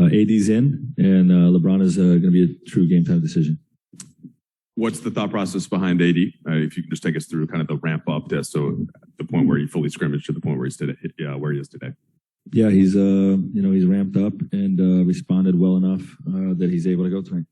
AD's in, and LeBron is going to be a true game time decision. What's the thought process behind AD? If you can just take us through kind of the ramp up to so the point where he fully scrimmaged to the point where he's today, where he is today. Yeah, he's he's ramped up and responded well enough that he's able to go tonight.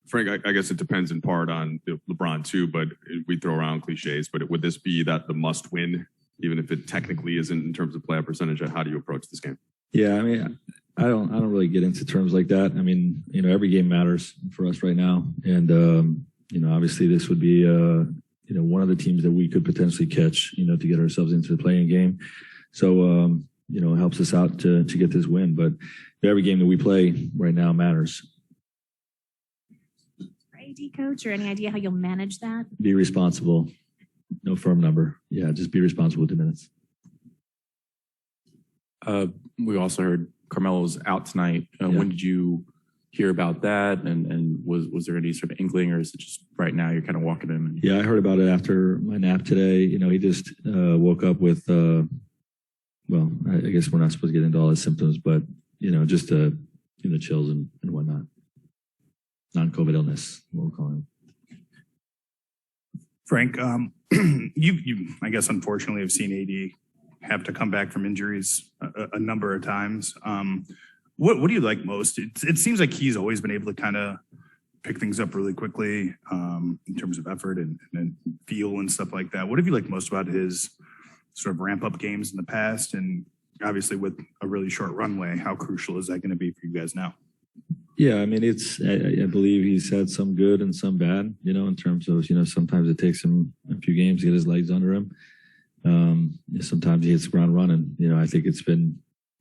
Frank, I guess it depends in part on LeBron too, but we throw around cliches. But would this be that the must win, even if it technically isn't in terms of playoff percentage? How do you approach this game? Yeah, I mean, I don't really get into terms like that. I mean, every game matters for us right now, and obviously this would be one of the teams that we could potentially catch, to get ourselves into the playing game. So it helps us out to get this win. But every game that we play right now matters. AD coach, or any idea how you'll manage that? Be responsible. No firm number. Yeah, just be responsible with the minutes. We also heard Carmelo's out tonight. When did you hear about that? And was there any sort of inkling, or is it just right now you're kind of walking in? Yeah, I heard about it after my nap today. He just woke up with, I guess we're not supposed to get into all his symptoms, but, just chills and whatnot. Non-COVID illness, what we're calling it. Frank, you I guess unfortunately have seen AD have to come back from injuries a number of times. What do you like most? It seems like he's always been able to kind of pick things up really quickly in terms of effort and feel and stuff like that. What have you liked most about his sort of ramp up games in the past? And obviously with a really short runway, how crucial is that going to be for you guys now? Yeah, I mean, I believe he's had some good and some bad, in terms of, sometimes it takes him a few games to get his legs under him. Sometimes he hits the ground running. I think it's been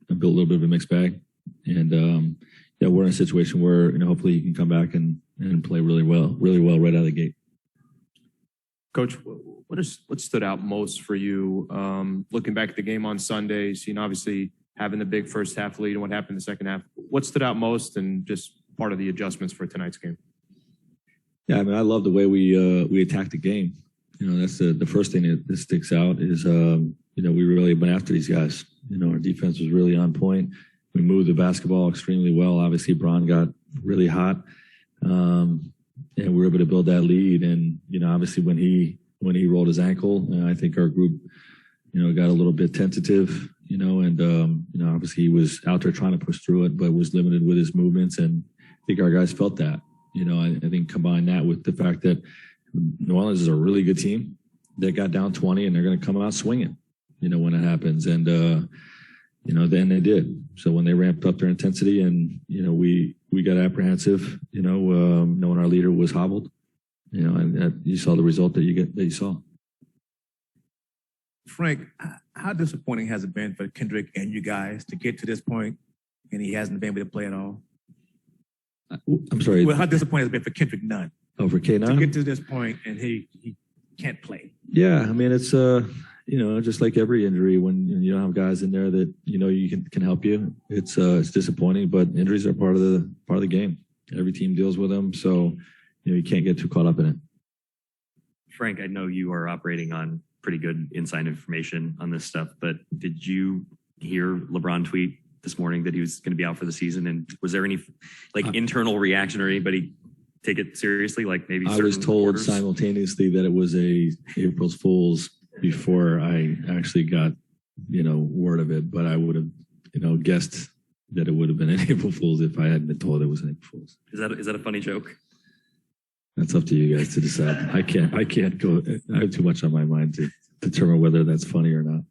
a little bit of a mixed bag. And, we're in a situation where, hopefully he can come back and play really well right out of the gate. Coach, what stood out most for you looking back at the game on Sunday, obviously having the big first half lead and what happened in the second half? What stood out most and just part of the adjustments for tonight's game? Yeah, I mean, I love the way we attacked the game. That's the first thing that sticks out is, we really went after these guys. Our defense was really on point. We moved the basketball extremely well. Obviously, Bron got really hot, and we were able to build that lead. And, obviously when he rolled his ankle, I think our group, got a little bit tentative, and, obviously he was out there trying to push through it, but was limited with his movements. And I think our guys felt that, I think combine that with the fact that New Orleans is a really good team. They got down 20 and they're going to come out swinging, when it happens. And, then they did. So when they ramped up their intensity and, we got apprehensive, knowing our leader was hobbled, and you saw the result that you saw. Frank, how disappointing has it been for Kendrick and you guys to get to this point and he hasn't been able to play at all? I'm sorry. Well, how disappointing has it been for Kendrick Nunn? Oh, for K9? To get to this point and he can't play. Yeah, I mean, it's, just like every injury, when you don't have guys in there that, you can help you, it's disappointing, but injuries are part of the game. Every team deals with them, so, you can't get too caught up in it. Frank, I know you are operating on pretty good inside information on this stuff, but did you hear LeBron tweet this morning that he was going to be out for the season? And was there any internal reaction or anybody take it seriously? Like maybe I was told reporters? Simultaneously that it was a April Fool's before I actually got, word of it, but I would have, guessed that it would have been an April Fool's if I hadn't been told it was an April Fool's. Is that a funny joke? That's up to you guys to decide. I can't go. I have too much on my mind to determine whether that's funny or not.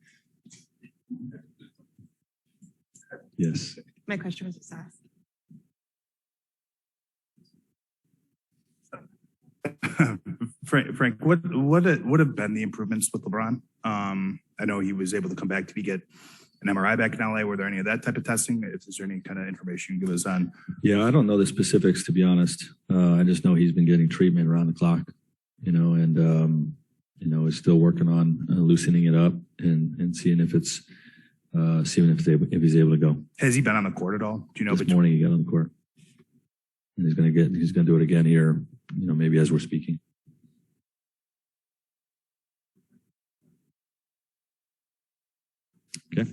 Yes. My question was just asked. Frank, what have been the improvements with LeBron? I know he was able to come back. Did he get an MRI back in LA? Were there any of that type of testing? Is there any kind of information you can give us on? Yeah, I don't know the specifics, to be honest. I just know he's been getting treatment around the clock, and is still working on loosening it up and seeing if it's seeing if he's able to go. Has he been on the court at all? Do you know? This morning he got on the court, and he's going to do it again here. Maybe as we're speaking. Okay.